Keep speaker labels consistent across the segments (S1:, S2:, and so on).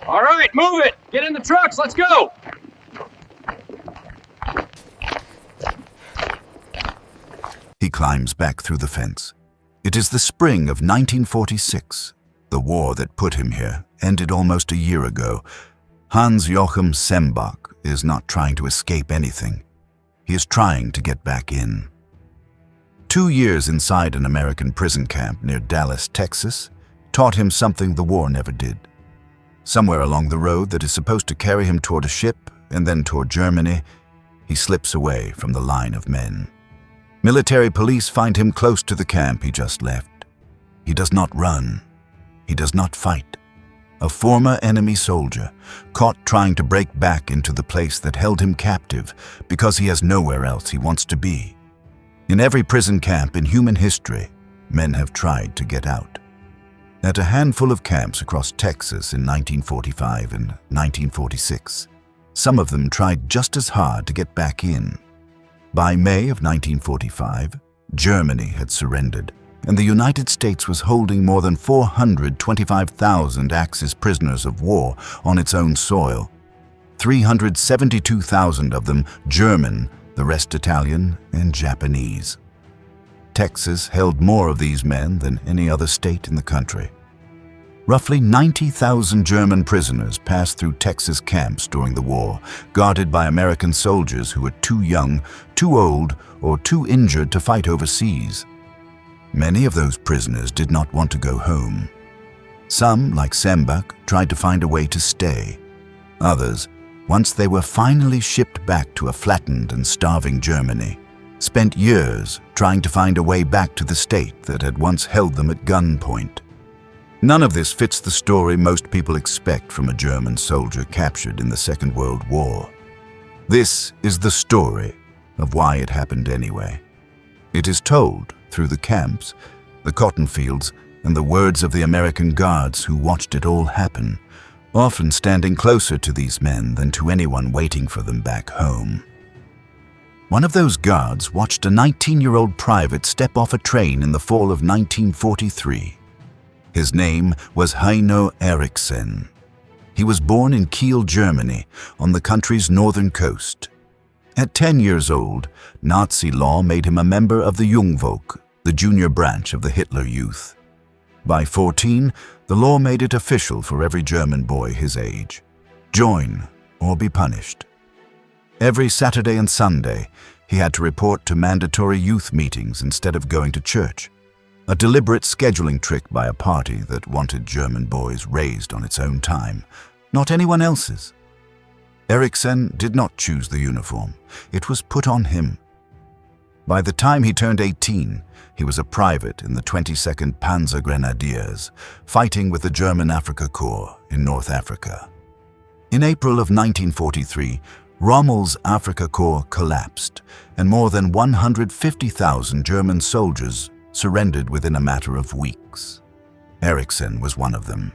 S1: All right, move it! Get in the trucks, let's go!
S2: He climbs back through the fence. It is the spring of 1946. The war that put him here ended almost a year ago. Hans-Joachim Sembach is not trying to escape anything. He is trying to get back in. 2 years inside an American prison camp near Dallas, Texas, taught him something the war never did. Somewhere along the road that is supposed to carry him toward a ship and then toward Germany, he slips away from the line of men. Military police find him close to the camp he just left. He does not run. He does not fight. A former enemy soldier, caught trying to break back into the place that held him captive because he has nowhere else he wants to be. In every prison camp in human history, men have tried to get out. At a handful of camps across Texas in 1945 and 1946, some of them tried just as hard to get back in. By May of 1945, Germany had surrendered, and the United States was holding more than 425,000 Axis prisoners of war on its own soil. 372,000 of them German, the rest Italian and Japanese. Texas held more of these men than any other state in the country. Roughly 90,000 German prisoners passed through Texas camps during the war, guarded by American soldiers who were too young, too old, or too injured to fight overseas. Many of those prisoners did not want to go home. Some, like Sembach, tried to find a way to stay. Others, once they were finally shipped back to a flattened and starving Germany, spent years trying to find a way back to the state that had once held them at gunpoint. None of this fits the story most people expect from a German soldier captured in the Second World War. This is the story of why it happened anyway. It is told through the camps, the cotton fields, and the words of the American guards who watched it all happen, often standing closer to these men than to anyone waiting for them back home. One of those guards watched a 19-year-old private step off a train in the fall of 1943. His name was Heino Erichsen. He was born in Kiel, Germany, on the country's northern coast. At 10 years old, Nazi law made him a member of the Jungvolk, the junior branch of the Hitler Youth. By 14, the law made it official for every German boy his age: join or be punished. Every Saturday and Sunday, he had to report to mandatory youth meetings instead of going to church, a deliberate scheduling trick by a party that wanted German boys raised on its own time, not anyone else's. Erichsen did not choose the uniform. It was put on him. By the time he turned 18, he was a private in the 22nd Panzer Grenadiers, fighting with the German Afrika Korps in North Africa. In April of 1943, Rommel's Afrika Korps collapsed, and more than 150,000 German soldiers surrendered within a matter of weeks. Erichsen was one of them.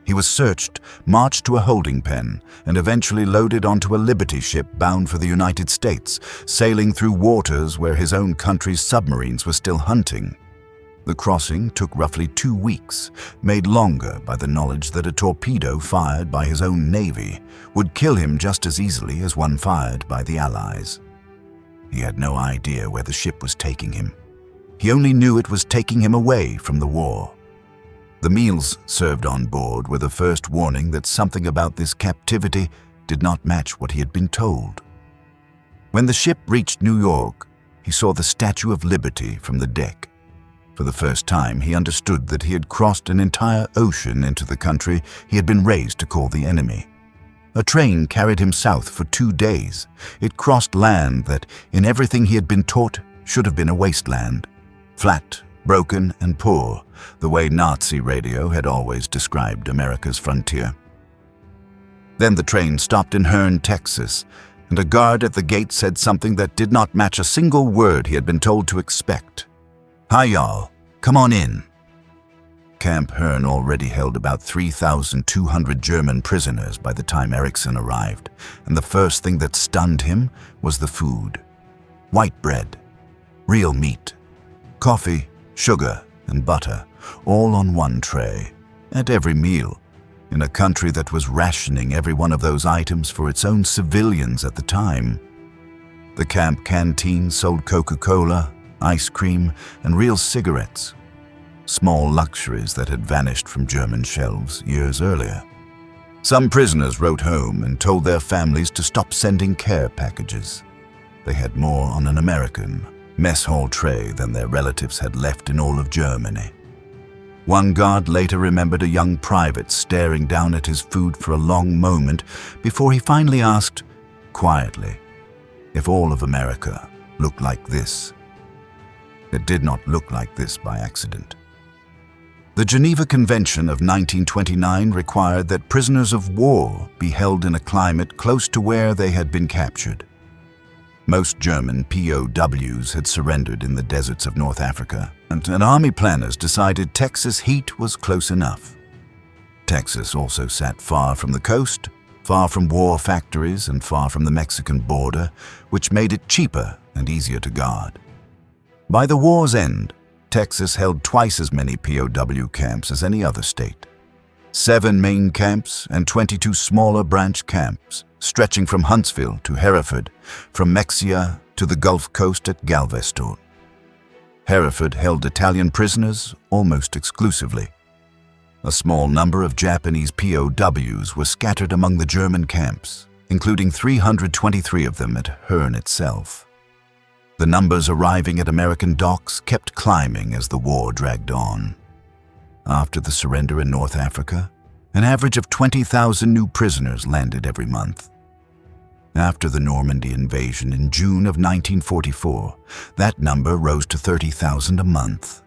S2: He was searched, marched to a holding pen, and eventually loaded onto a Liberty ship bound for the United States, sailing through waters where his own country's submarines were still hunting. The crossing took roughly 2 weeks, made longer by the knowledge that a torpedo fired by his own navy would kill him just as easily as one fired by the Allies. He had no idea where the ship was taking him. He only knew it was taking him away from the war. The meals served on board were the first warning that something about this captivity did not match what he had been told. When the ship reached New York, he saw the Statue of Liberty from the deck. For the first time, he understood that he had crossed an entire ocean into the country he had been raised to call the enemy. A train carried him south for 2 days. It crossed land that, in everything he had been taught, should have been a wasteland. Flat, broken, and poor, the way Nazi radio had always described America's frontier. Then the train stopped in Hearne, Texas, and a guard at the gate said something that did not match a single word he had been told to expect. "Hi, y'all. Come on in." Camp Hearne already held about 3,200 German prisoners by the time Erichsen arrived, and the first thing that stunned him was the food. White bread, real meat, coffee, sugar, and butter, all on one tray, at every meal. in a country that was rationing every one of those items for its own civilians at the time. The camp canteen sold Coca-Cola, ice cream, and real cigarettes, small luxuries that had vanished from German shelves years earlier. Some prisoners wrote home and told their families to stop sending care packages. They had more on an American mess hall tray than their relatives had left in all of Germany. One guard later remembered a young private staring down at his food for a long moment before he finally asked, quietly, if all of America looked like this. It did not look like this by accident. The Geneva Convention of 1929 required that prisoners of war be held in a climate close to where they had been captured. Most German POWs had surrendered in the deserts of North Africa, and army planners decided Texas heat was close enough. Texas also sat far from the coast, far from war factories, and far from the Mexican border, which made it cheaper and easier to guard. By the war's end, Texas held twice as many POW camps as any other state. 7 main camps and 22 smaller branch camps, stretching from Huntsville to Hereford, from Mexia to the Gulf Coast at Galveston. Hereford held Italian prisoners almost exclusively. A small number of Japanese POWs were scattered among the German camps, including 323 of them at Hearne itself. The numbers arriving at American docks kept climbing as the war dragged on. After the surrender in North Africa, an average of 20,000 new prisoners landed every month. After the Normandy invasion in June of 1944, that number rose to 30,000 a month.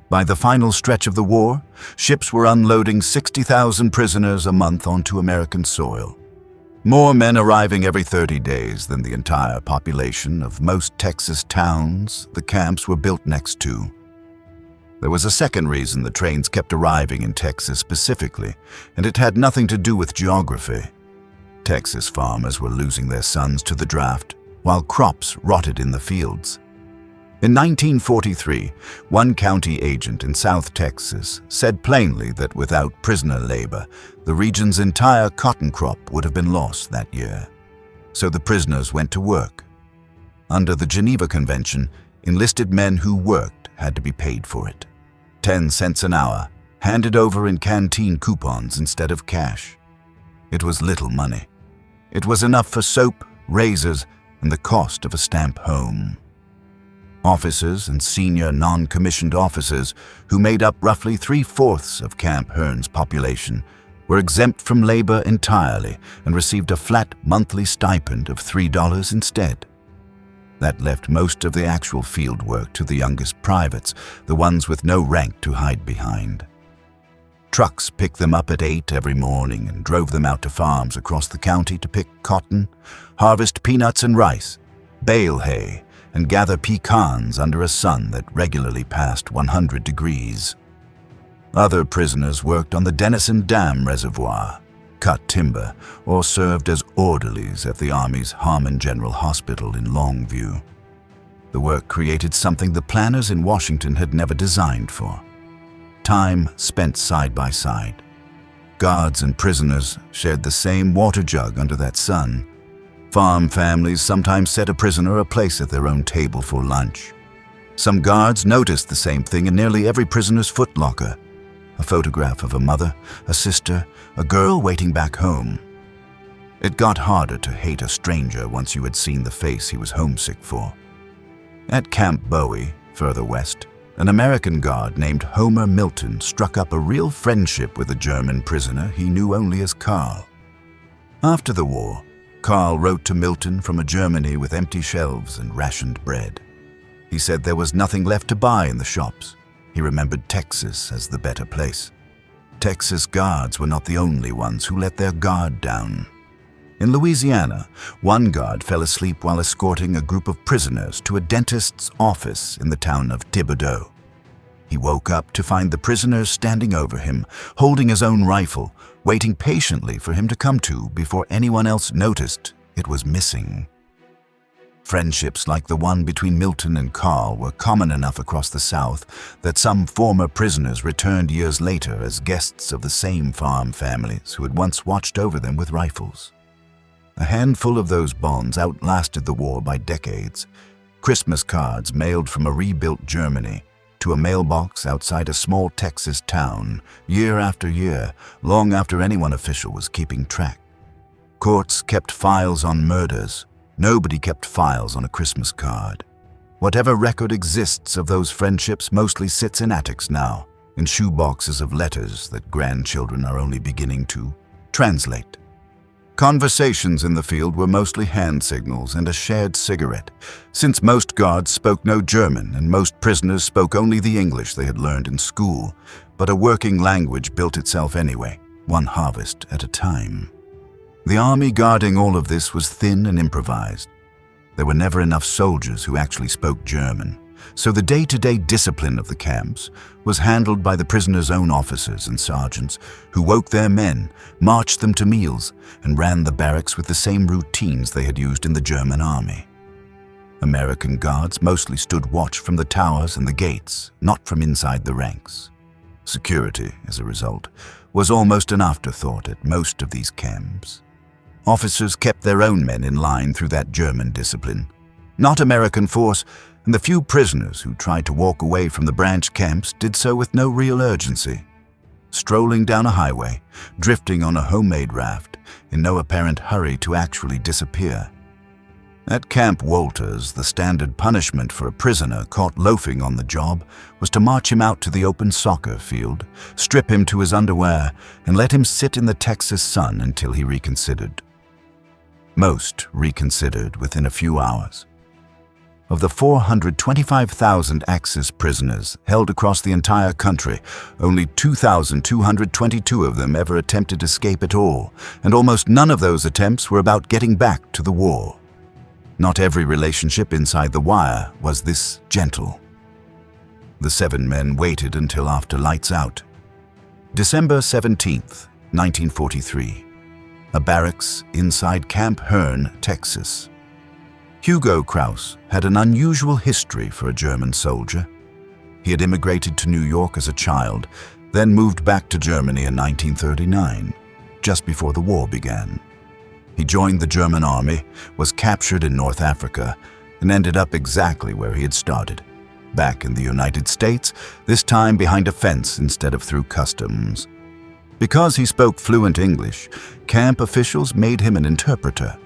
S2: By the final stretch of the war, ships were unloading 60,000 prisoners a month onto American soil. More men arriving every 30 days than the entire population of most Texas towns the camps were built next to. There was a second reason the trains kept arriving in Texas specifically, and it had nothing to do with geography. Texas farmers were losing their sons to the draft, while crops rotted in the fields. In 1943, one county agent in South Texas said plainly that without prisoner labor, the region's entire cotton crop would have been lost that year. So the prisoners went to work. Under the Geneva Convention, enlisted men who worked had to be paid for it. 10 cents an hour, handed over in canteen coupons instead of cash. It was little money. It was enough for soap, razors, and the cost of a stamp home. Officers and senior non-commissioned officers, who made up roughly 3/4 of Camp Hearne's population, were exempt from labor entirely and received a flat monthly stipend of $3 instead. That left most of the actual field work to the youngest privates, the ones with no rank to hide behind. Trucks picked them up at 8 every morning and drove them out to farms across the county to pick cotton, harvest peanuts and rice, bale hay, and gather pecans under a sun that regularly passed 100 degrees. Other prisoners worked on the Denison Dam Reservoir, cut timber, or served as orderlies at the Army's Harmon General Hospital in Longview. The work created something the planners in Washington had never designed for: time spent side by side. Guards and prisoners shared the same water jug under that sun. Farm families sometimes set a prisoner a place at their own table for lunch. Some guards noticed the same thing in nearly every prisoner's footlocker: a photograph of a mother, a sister, a girl waiting back home. It got harder to hate a stranger once you had seen the face he was homesick for. At Camp Bowie, further west, an American guard named Homer Milton struck up a real friendship with a German prisoner he knew only as Karl. After the war, Karl wrote to Milton from a Germany with empty shelves and rationed bread. He said there was nothing left to buy in the shops. He remembered Texas as the better place. Texas guards were not the only ones who let their guard down. In Louisiana, one guard fell asleep while escorting a group of prisoners to a dentist's office in the town of Thibodaux. He woke up to find the prisoners standing over him, holding his own rifle, waiting patiently for him to come to before anyone else noticed it was missing. Friendships like the one between Milton and Carl were common enough across the South that some former prisoners returned years later as guests of the same farm families who had once watched over them with rifles. A handful of those bonds outlasted the war by decades. Christmas cards mailed from a rebuilt Germany to a mailbox outside a small Texas town, year after year, long after anyone official was keeping track. Courts kept files on murders. Nobody kept files on a Christmas card. Whatever record exists of those friendships mostly sits in attics now, in shoeboxes of letters that grandchildren are only beginning to translate. Conversations in the field were mostly hand signals and a shared cigarette, since most guards spoke no German and most prisoners spoke only the English they had learned in school, but a working language built itself anyway, one harvest at a time. The army guarding all of this was thin and improvised. There were never enough soldiers who actually spoke German, so the day-to-day discipline of the camps was handled by the prisoners' own officers and sergeants who woke their men, marched them to meals, and ran the barracks with the same routines they had used in the German army. American guards mostly stood watch from the towers and the gates, not from inside the ranks. Security, as a result, was almost an afterthought at most of these camps. Officers kept their own men in line through that German discipline, not American force, and the few prisoners who tried to walk away from the branch camps did so with no real urgency. Strolling down a highway, drifting on a homemade raft, in no apparent hurry to actually disappear. At Camp Walters, the standard punishment for a prisoner caught loafing on the job was to march him out to the open soccer field, strip him to his underwear, and let him sit in the Texas sun until he reconsidered. Most reconsidered within a few hours. Of the 425,000 Axis prisoners held across the entire country, only 2,222 of them ever attempted escape at all, and almost none of those attempts were about getting back to the war. Not every relationship inside the wire was this gentle. The 7 men waited until after lights out. December 17th, 1943. A barracks inside Camp Hearne, Texas. Hugo Krauss had an unusual history for a German soldier. He had immigrated to New York as a child, then moved back to Germany in 1939, just before the war began. He joined the German army, was captured in North Africa, and ended up exactly where he had started, back in the United States, this time behind a fence instead of through customs. Because he spoke fluent English, camp officials made him an interpreter.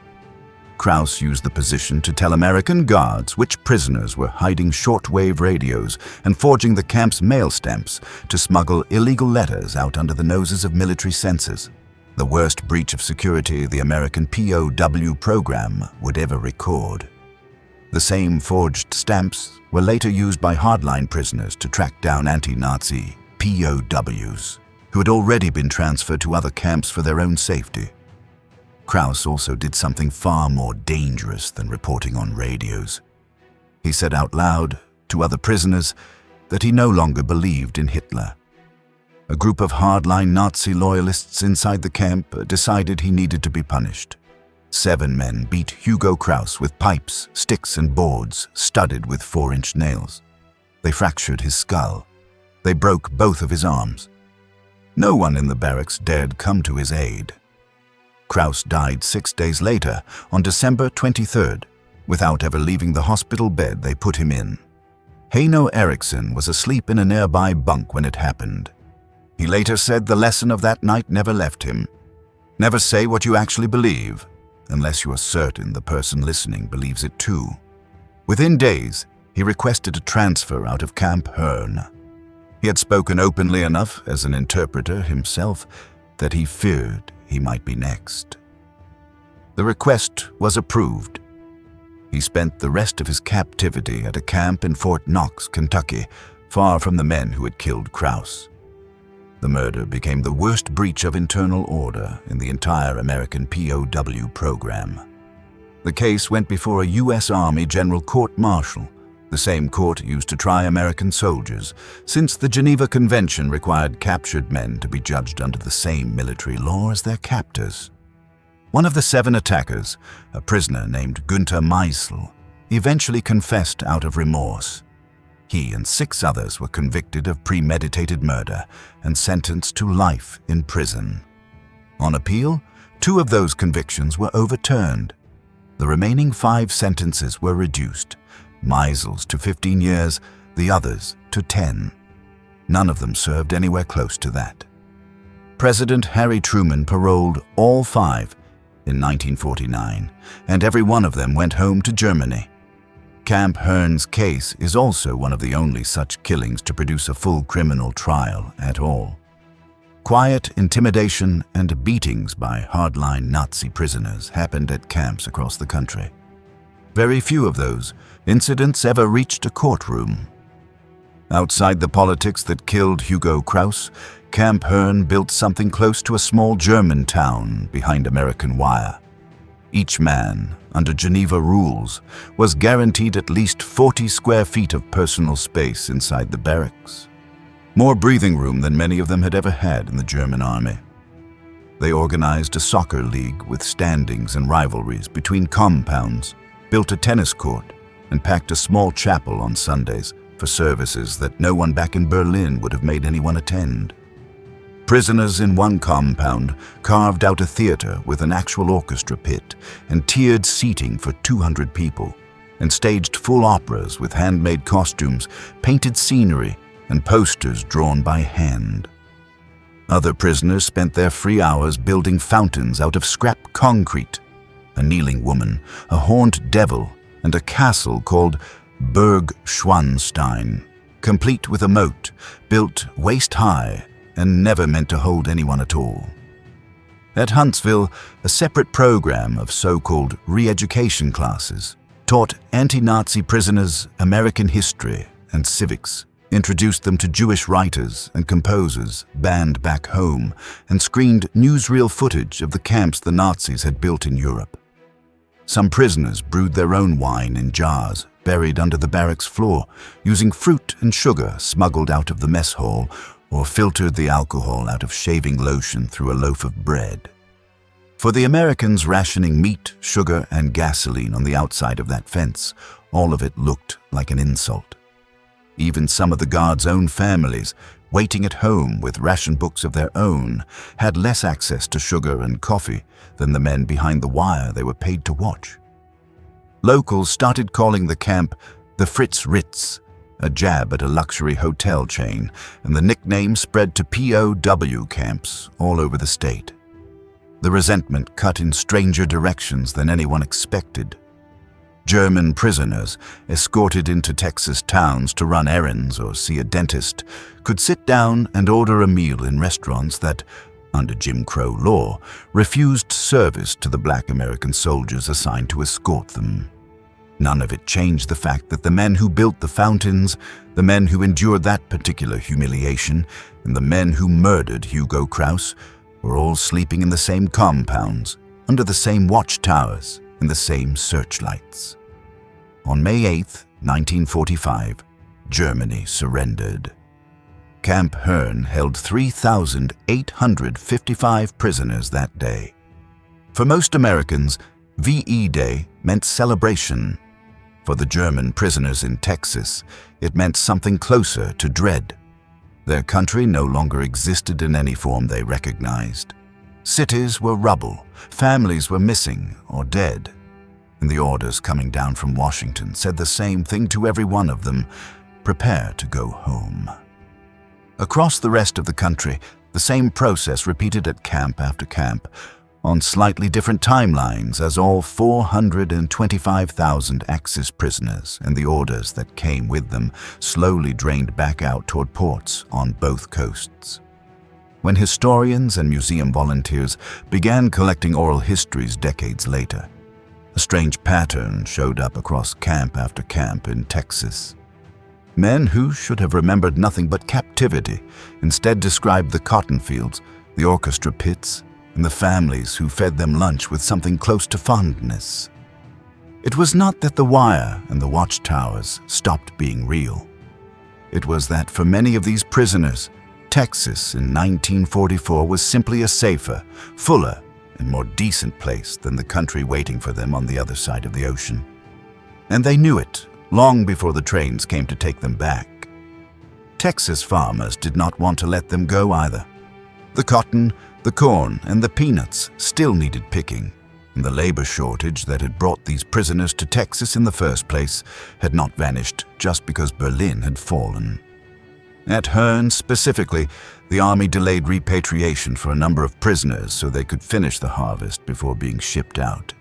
S2: Krauss used the position to tell American guards which prisoners were hiding shortwave radios and forging the camp's mail stamps to smuggle illegal letters out under the noses of military censors, the worst breach of security the American POW program would ever record. The same forged stamps were later used by hardline prisoners to track down anti-Nazi POWs, who had already been transferred to other camps for their own safety. Krauss also did something far more dangerous than reporting on radios. He said out loud to other prisoners that he no longer believed in Hitler. A group of hardline Nazi loyalists inside the camp decided he needed to be punished. 7 men beat Hugo Krauss with pipes, sticks, and boards studded with 4-inch nails. They fractured his skull. They broke both of his arms. No one in the barracks dared come to his aid. Krauss died 6 days later, on December 23rd, without ever leaving the hospital bed they put him in. Heino Erichsen was asleep in a nearby bunk when it happened. He later said the lesson of that night never left him. Never say what you actually believe, unless you are certain the person listening believes it too. Within days, he requested a transfer out of Camp Hearne. He had spoken openly enough as an interpreter himself that he feared he might be next. The request was approved. He spent the rest of his captivity at a camp in Fort Knox, Kentucky, far from the men who had killed Krauss. The murder became the worst breach of internal order in the entire American POW program. The case went before a U.S. Army General Court-Martial, the same court used to try American soldiers, since the Geneva Convention required captured men to be judged under the same military law as their captors. One of the 7 attackers, a prisoner named Günther Meisel, eventually confessed out of remorse. He and 6 others were convicted of premeditated murder and sentenced to life in prison. On appeal, 2 of those convictions were overturned. The remaining 5 sentences were reduced, Meisel's to 15 years, the others to 10. None of them served anywhere close to that. President Harry Truman paroled all 5 in 1949, and every one of them went home to Germany. Camp Hearne's case is also one of the only such killings to produce a full criminal trial at all. Quiet intimidation and beatings by hardline Nazi prisoners happened at camps across the country. Very few of those incidents ever reached a courtroom. Outside the politics that killed Hugo Krauss, Camp Hearne built something close to a small German town behind American wire. Each man, under Geneva rules, was guaranteed at least 40 square feet of personal space inside the barracks. More breathing room than many of them had ever had in the German army. They organized a soccer league with standings and rivalries between compounds, built a tennis court, and packed a small chapel on Sundays for services that no one back in Berlin would have made anyone attend. Prisoners in one compound carved out a theater with an actual orchestra pit and tiered seating for 200 people, and staged full operas with handmade costumes, painted scenery, and posters drawn by hand. Other prisoners spent their free hours building fountains out of scrap concrete, a kneeling woman, a horned devil, and a castle called Burg Schwanstein, complete with a moat, built waist-high and never meant to hold anyone at all. At Huntsville, a separate program of so-called re-education classes taught anti-Nazi prisoners American history and civics, introduced them to Jewish writers and composers banned back home, and screened newsreel footage of the camps the Nazis had built in Europe. Some prisoners brewed their own wine in jars buried under the barracks floor, using fruit and sugar smuggled out of the mess hall, or filtered the alcohol out of shaving lotion through a loaf of bread. For the Americans rationing meat, sugar, and gasoline on the outside of that fence, all of it looked like an insult. Even some of the guards' own families, waiting at home with ration books of their own, had less access to sugar and coffee than the men behind the wire they were paid to watch. Locals started calling the camp the Ritz, a jab at a luxury hotel chain, and the nickname spread to POW camps all over the state. The resentment cut in stranger directions than anyone expected. German prisoners, escorted into Texas towns to run errands or see a dentist, could sit down and order a meal in restaurants that, under Jim Crow law, refused service to the black American soldiers assigned to escort them. None of it changed the fact that the men who built the fountains, the men who endured that particular humiliation, and the men who murdered Hugo Krauss were all sleeping in the same compounds, under the same watchtowers, in the same searchlights. On May 8, 1945, Germany surrendered. Camp Hearne held 3,855 prisoners that day. For most Americans, VE Day meant celebration. For the German prisoners in Texas, it meant something closer to dread. Their country no longer existed in any form they recognized. Cities were rubble, families were missing or dead. And the orders coming down from Washington said the same thing to every one of them: prepare to go home. Across the rest of the country, the same process repeated at camp after camp, on slightly different timelines as all 425,000 Axis prisoners and the orders that came with them slowly drained back out toward ports on both coasts. When historians and museum volunteers began collecting oral histories decades later, a strange pattern showed up across camp after camp in Texas. Men who should have remembered nothing but captivity instead described the cotton fields, the orchestra pits, and the families who fed them lunch with something close to fondness. It was not that the wire and the watchtowers stopped being real. It was that for many of these prisoners, Texas in 1944 was simply a safer, fuller, and more decent place than the country waiting for them on the other side of the ocean. And they knew it long before the trains came to take them back. Texas farmers did not want to let them go either. The cotton, the corn, and the peanuts still needed picking, and the labor shortage that had brought these prisoners to Texas in the first place had not vanished just because Berlin had fallen. At Hearne specifically, the army delayed repatriation for a number of prisoners so they could finish the harvest before being shipped out.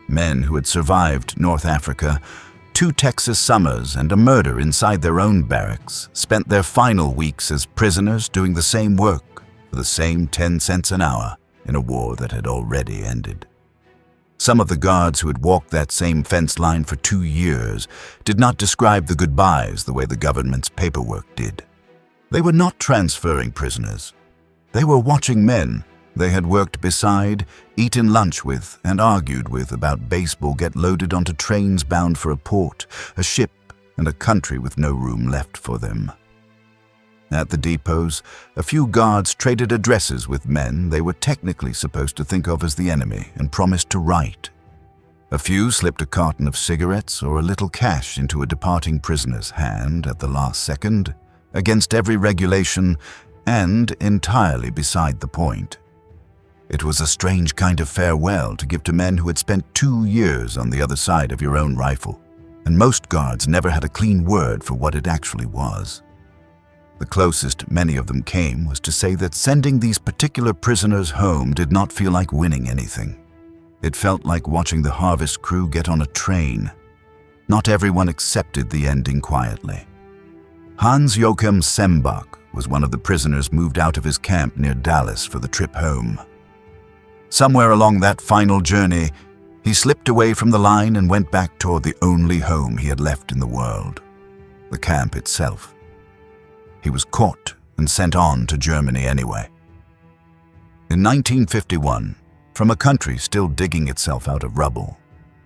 S2: Men who had survived North Africa, 2 Texas summers, and a murder inside their own barracks spent their final weeks as prisoners doing the same work for the same 10 cents an hour in a war that had already ended. Some of the guards who had walked that same fence line for 2 years did not describe the goodbyes the way the government's paperwork did. They were not transferring prisoners. They were watching men they had worked beside, eaten lunch with, and argued with about baseball get loaded onto trains bound for a port, a ship, and a country with no room left for them. At the depots, a few guards traded addresses with men they were technically supposed to think of as the enemy and promised to write. A few slipped a carton of cigarettes or a little cash into a departing prisoner's hand at the last second, against every regulation and entirely beside the point. It was a strange kind of farewell to give to men who had spent 2 years on the other side of your own rifle, and most guards never had a clean word for what it actually was. The closest many of them came was to say that sending these particular prisoners home did not feel like winning anything. It felt like watching the harvest crew get on a train. Not everyone accepted the ending quietly. Hans Joachim Sembach was one of the prisoners moved out of his camp near Dallas for the trip home. Somewhere along that final journey, he slipped away from the line and went back toward the only home he had left in the world, the camp itself. He was caught and sent on to Germany anyway. In 1951, from a country still digging itself out of rubble,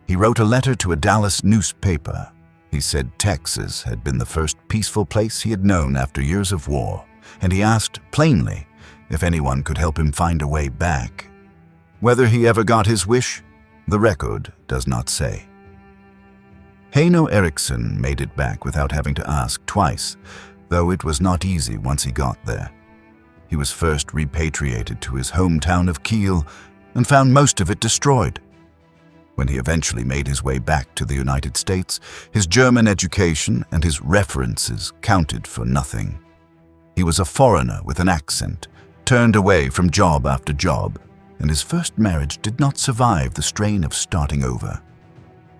S2: he wrote a letter to a Dallas newspaper. He said Texas had been the first peaceful place he had known after years of war, and he asked plainly if anyone could help him find a way back. Whether he ever got his wish, the record does not say. Heino Erichsen made it back without having to ask twice, though it was not easy once he got there. He was first repatriated to his hometown of Kiel and found most of it destroyed. When he eventually made his way back to the United States, his German education and his references counted for nothing. He was a foreigner with an accent, turned away from job after job, and his first marriage did not survive the strain of starting over.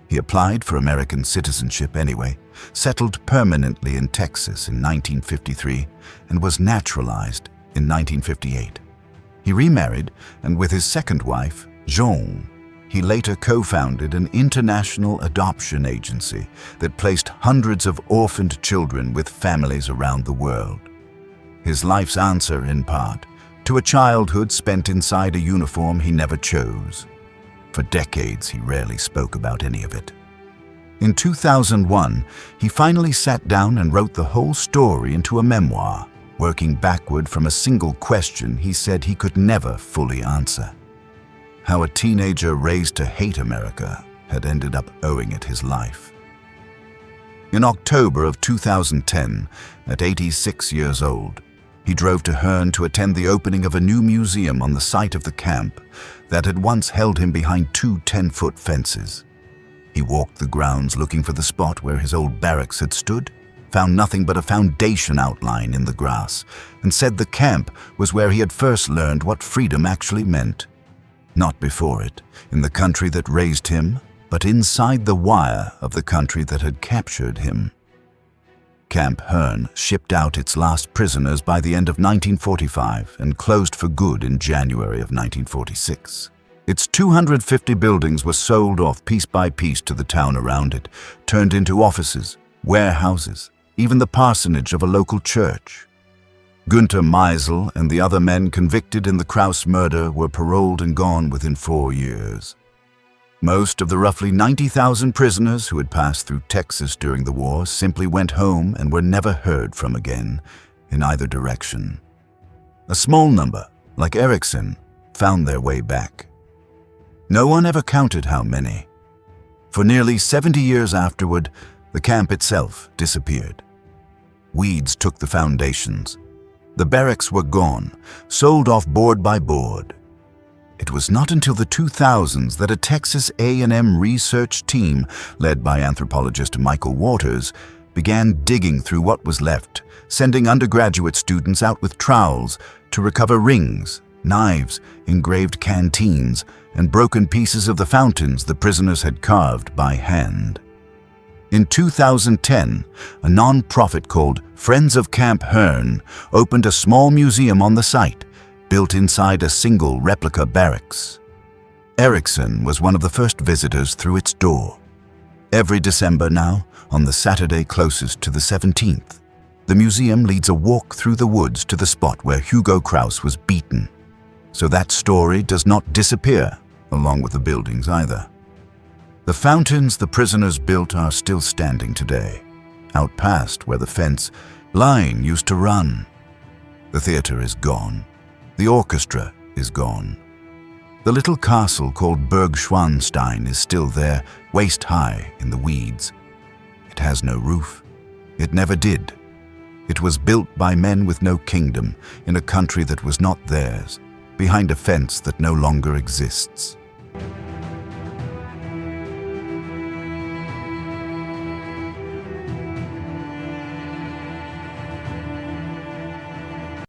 S2: He applied for American citizenship anyway, settled permanently in Texas in 1953, and was naturalized in 1958. He remarried, and with his second wife, Jean, he later co-founded an international adoption agency that placed hundreds of orphaned children with families around the world. His life's answer, in part, to a childhood spent inside a uniform he never chose. For decades, he rarely spoke about any of it. In 2001, he finally sat down and wrote the whole story into a memoir, working backward from a single question he said he could never fully answer: how a teenager raised to hate America had ended up owing it his life. In October of 2010, at 86 years old, he drove to Hearne to attend the opening of a new museum on the site of the camp that had once held him behind 2 10-foot fences. He walked the grounds looking for the spot where his old barracks had stood, found nothing but a foundation outline in the grass, and said the camp was where he had first learned what freedom actually meant. Not before it, in the country that raised him, but inside the wire of the country that had captured him. Camp Hearne shipped out its last prisoners by the end of 1945 and closed for good in January of 1946. Its 250 buildings were sold off piece by piece to the town around it, turned into offices, warehouses, even the parsonage of a local church. Günther Meisel and the other men convicted in the Krauss murder were paroled and gone within 4 years. Most of the roughly 90,000 prisoners who had passed through Texas during the war simply went home and were never heard from again, in either direction. A small number, like Erichsen, found their way back. No one ever counted how many. For nearly 70 years afterward, the camp itself disappeared. Weeds took the foundations. The barracks were gone, sold off board by board. It was not until the 2000s that a Texas A&M research team, led by anthropologist Michael Waters, began digging through what was left, sending undergraduate students out with trowels to recover rings, knives, engraved canteens, and broken pieces of the fountains the prisoners had carved by hand. In 2010, a non-profit called Friends of Camp Hearne opened a small museum on the site, built inside a single replica barracks. Erichsen was one of the first visitors through its door. Every December now, on the Saturday closest to the 17th, the museum leads a walk through the woods to the spot where Hugo Krauss was beaten. So that story does not disappear, along with the buildings either. The fountains the prisoners built are still standing today, out past where the fence line used to run. The theater is gone. The orchestra is gone. The little castle called Burg Schwanstein is still there, waist-high in the weeds. It has no roof. It never did. It was built by men with no kingdom, in a country that was not theirs, behind a fence that no longer exists.